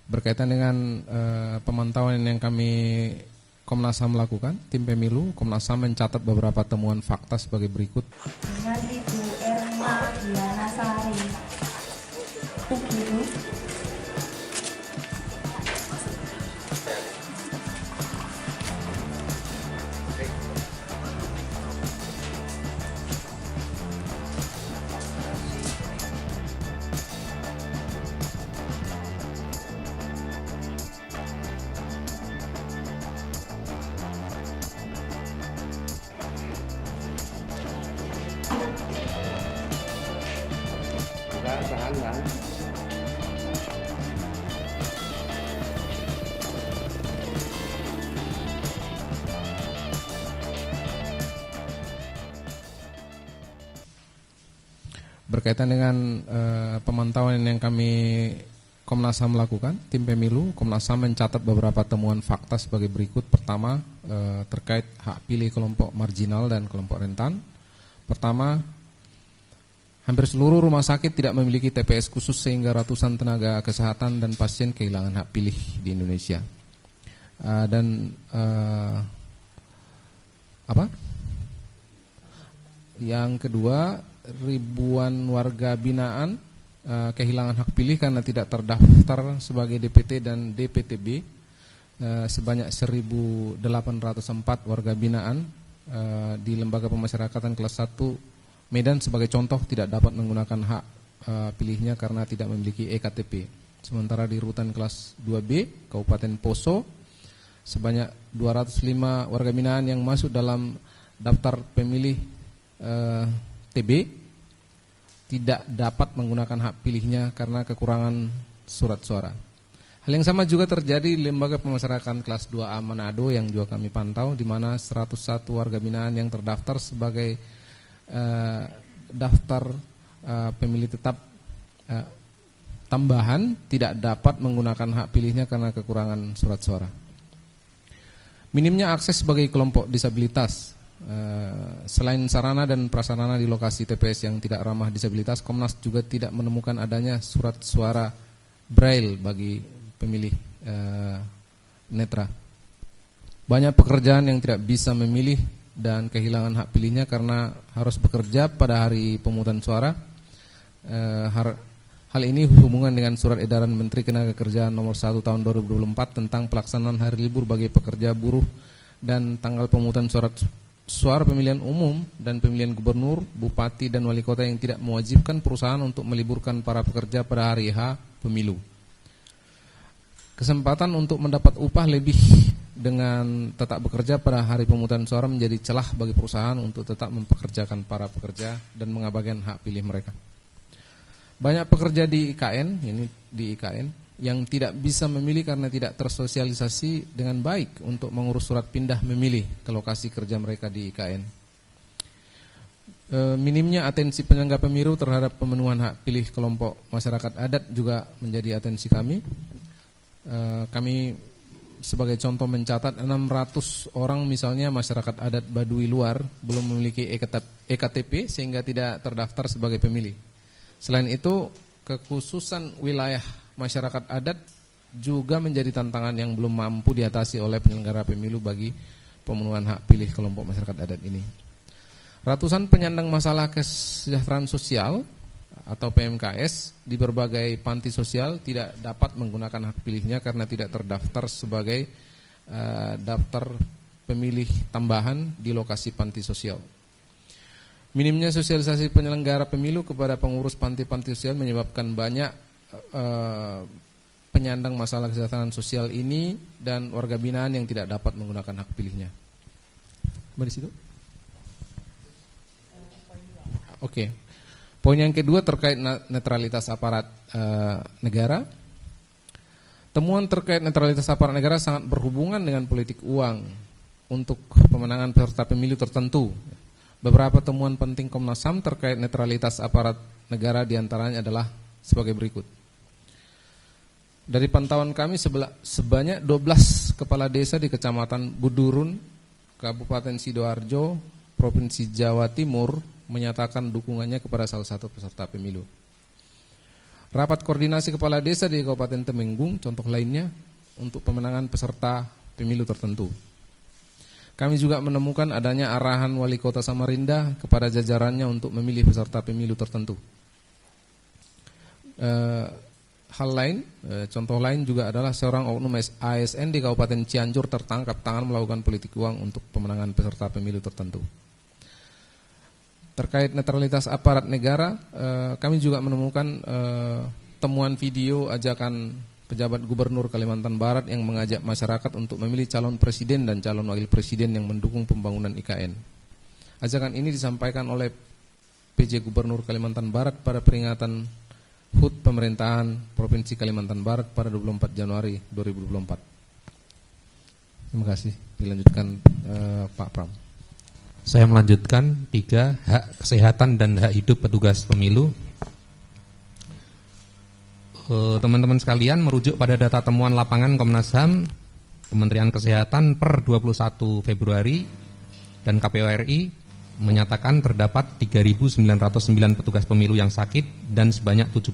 Berkaitan dengan pemantauan yang kami Komnas HAM lakukan, tim pemilu Komnas HAM mencatat beberapa temuan fakta sebagai berikut. Dengan Ibu Erna Dianasari Ukiru. Tahan. Berkaitan dengan pemantauan yang kami Komnas HAM lakukan, tim pemilu Komnas HAM mencatat beberapa temuan fakta sebagai berikut. Pertama, terkait hak pilih kelompok marginal dan kelompok rentan. Pertama, hampir seluruh rumah sakit tidak memiliki TPS khusus sehingga ratusan tenaga kesehatan dan pasien kehilangan hak pilih di Indonesia. Yang kedua, ribuan warga binaan kehilangan hak pilih karena tidak terdaftar sebagai DPT dan DPTB. Sebanyak 1.804 warga binaan di lembaga pemasyarakatan kelas 1 Medan sebagai contoh tidak dapat menggunakan hak pilihnya karena tidak memiliki EKTP. Sementara di rutan kelas 2B Kabupaten Poso sebanyak 205 warga binaan yang masuk dalam daftar pemilih TB tidak dapat menggunakan hak pilihnya karena kekurangan surat suara. Hal yang sama juga terjadi di lembaga pemasyarakatan kelas 2A Manado yang juga kami pantau, di mana 101 warga binaan yang terdaftar sebagai daftar pemilih tetap tambahan tidak dapat menggunakan hak pilihnya karena kekurangan surat suara. Minimnya akses bagi kelompok disabilitas. Selain sarana dan prasarana di lokasi TPS yang tidak ramah disabilitas, Komnas juga tidak menemukan adanya surat suara braille bagi pemilih netra. Banyak pekerjaan yang tidak bisa memilih dan kehilangan hak pilihnya karena harus bekerja pada hari pemungutan suara. Hal ini hubungan dengan surat edaran Menteri Ketenagakerjaan nomor 1 tahun 2024 tentang pelaksanaan hari libur bagi pekerja buruh dan tanggal pemungutan suara pemilihan umum dan pemilihan gubernur, bupati dan wali kota yang tidak mewajibkan perusahaan untuk meliburkan para pekerja pada hari H pemilu. Kesempatan untuk mendapat upah lebih dengan tetap bekerja pada hari pemungutan suara menjadi celah bagi perusahaan untuk tetap mempekerjakan para pekerja dan mengabaikan hak pilih mereka. Banyak pekerja di IKN, yang tidak bisa memilih karena tidak tersosialisasi dengan baik untuk mengurus surat pindah memilih ke lokasi kerja mereka di IKN. Minimnya atensi penyelenggara pemilu terhadap pemenuhan hak pilih kelompok masyarakat adat juga menjadi atensi kami. Kami sebagai contoh mencatat 600 orang misalnya masyarakat adat Baduy luar belum memiliki EKTP sehingga tidak terdaftar sebagai pemilih. Selain itu, kekhususan wilayah masyarakat adat juga menjadi tantangan yang belum mampu diatasi oleh penyelenggara pemilu bagi pemenuhan hak pilih kelompok masyarakat adat ini. Ratusan penyandang masalah kesejahteraan sosial atau PMKS di berbagai panti sosial tidak dapat menggunakan hak pilihnya karena tidak terdaftar sebagai daftar pemilih tambahan di lokasi panti sosial. Minimnya sosialisasi penyelenggara pemilu kepada pengurus panti-panti sosial menyebabkan banyak penyandang masalah kesejahteraan sosial ini dan warga binaan yang tidak dapat menggunakan hak pilihnya. Di situ? Oke. Poin yang kedua terkait netralitas aparat negara. Temuan terkait netralitas aparat negara sangat berhubungan dengan politik uang untuk pemenangan peserta pemilu tertentu. Beberapa temuan penting Komnas HAM terkait netralitas aparat negara diantaranya adalah sebagai berikut. Dari pantauan kami sebanyak 12 kepala desa di Kecamatan Budurun, Kabupaten Sidoarjo, Provinsi Jawa Timur menyatakan dukungannya kepada salah satu peserta pemilu. Rapat koordinasi kepala desa di Kabupaten Temenggung, contoh lainnya, untuk pemenangan peserta pemilu tertentu. Kami juga menemukan adanya arahan Wali Kota Samarinda kepada jajarannya untuk memilih peserta pemilu tertentu. Hal lain, contoh lain juga adalah seorang oknum ASN di Kabupaten Cianjur tertangkap tangan melakukan politik uang untuk pemenangan peserta pemilu tertentu. Terkait netralitas aparat negara, kami juga menemukan temuan video ajakan pejabat Gubernur Kalimantan Barat yang mengajak masyarakat untuk memilih calon presiden dan calon wakil presiden yang mendukung pembangunan IKN. Ajakan ini disampaikan oleh PJ Gubernur Kalimantan Barat pada peringatan HUT Pemerintahan Provinsi Kalimantan Barat pada 24 Januari 2024. Terima kasih. Dilanjutkan Pak Pram. Saya melanjutkan 3, hak kesehatan dan hak hidup petugas pemilu. Teman-teman sekalian, merujuk pada data temuan lapangan Komnas HAM, Kementerian Kesehatan per 21 Februari dan KPU RI menyatakan terdapat 3.909 petugas pemilu yang sakit dan sebanyak 71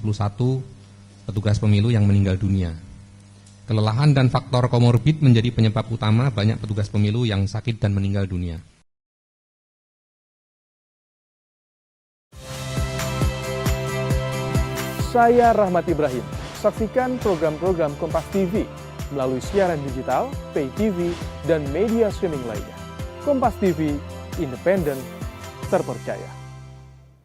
petugas pemilu yang meninggal dunia. Kelelahan dan faktor komorbid menjadi penyebab utama banyak petugas pemilu yang sakit dan meninggal dunia. Saya Rahmat Ibrahim. Saksikan program-program Kompas TV melalui siaran digital, pay TV, dan media streaming lainnya. Kompas TV, independen, terpercaya.